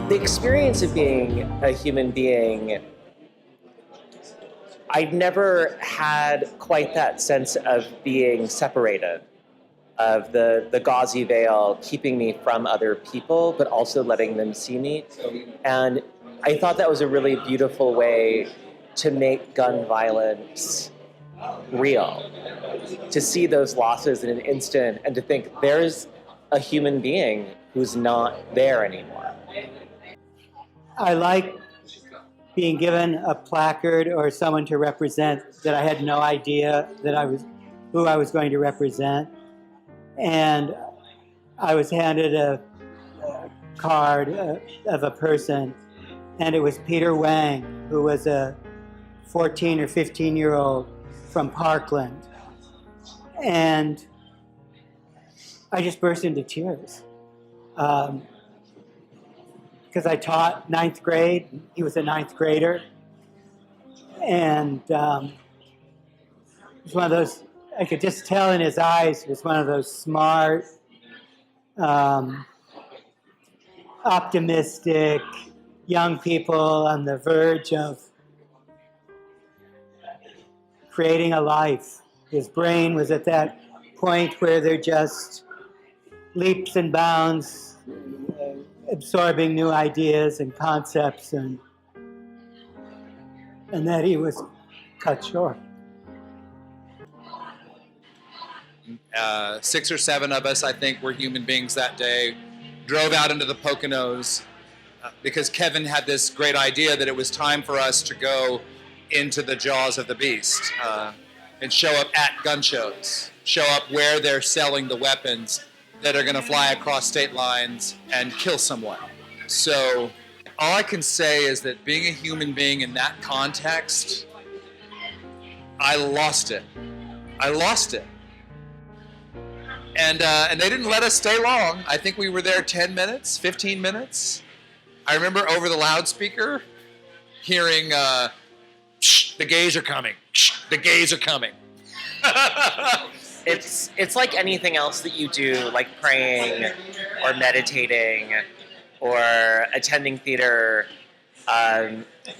The experience of being a human being, I'd never had quite that sense of being separated, of the gauzy veil keeping me from other people, but also letting them see me. And I thought that was a really beautiful way to make gun violence real, to see those losses in an instant and to think there's a human being who's not there anymore. I like being given a placard or someone to represent that I had no idea who I was going to represent. And I was handed a card of a person, and it was Peter Wang, who was a 14 or 15-year-old from Parkland. And I just burst into tears. Because I taught ninth grade. He was a ninth grader. And it was one of those, I could just tell in his eyes, he was one of those smart, optimistic young people on the verge of creating a life. His brain was at that point where they're just leaps and bounds, absorbing new ideas and concepts, and that he was cut short. 6 or 7 of us, I think, were human beings that day, drove out into the Poconos because Kevin had this great idea that it was time for us to go into the jaws of the beast and show up at gun shows, show up where they're selling the weapons that are going to fly across state lines and kill someone. So all I can say is that being a human being in that context, I lost it. I lost it. And they didn't let us stay long. I think we were there 10 minutes, 15 minutes. I remember over the loudspeaker hearing, "Shh, the gays are coming. Shh, the gays are coming." It's like anything else that you do, like praying or meditating or attending theater,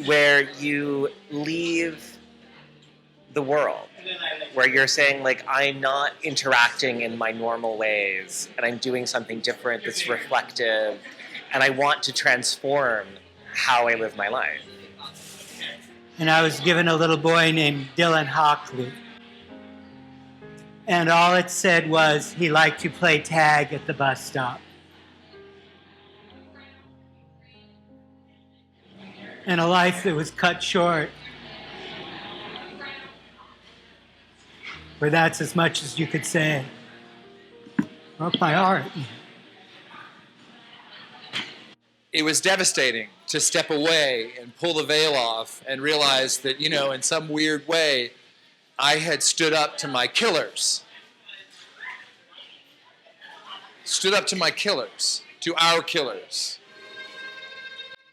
where you leave the world, where you're saying, like, I'm not interacting in my normal ways and I'm doing something different that's reflective, and I want to transform how I live my life. And I was given a little boy named Dylan Hockley. And all it said was he liked to play tag at the bus stop. And a life that was cut short, where that's as much as you could say. Broke my heart. It was devastating to step away and pull the veil off and realize that, in some weird way, I had stood up to my killers. Stood up to my killers, to our killers.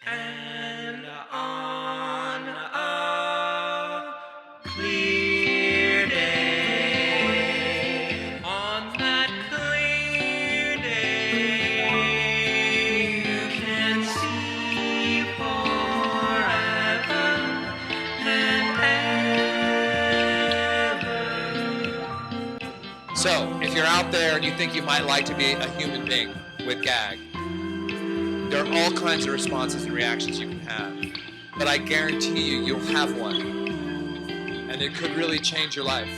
And on a clear day, on that clear day, you can see forever and ever. So, if you're out there and you think you might like to be a human being with gag, there are all kinds of responses and reactions you can have. But I guarantee you'll have one. And it could really change your life.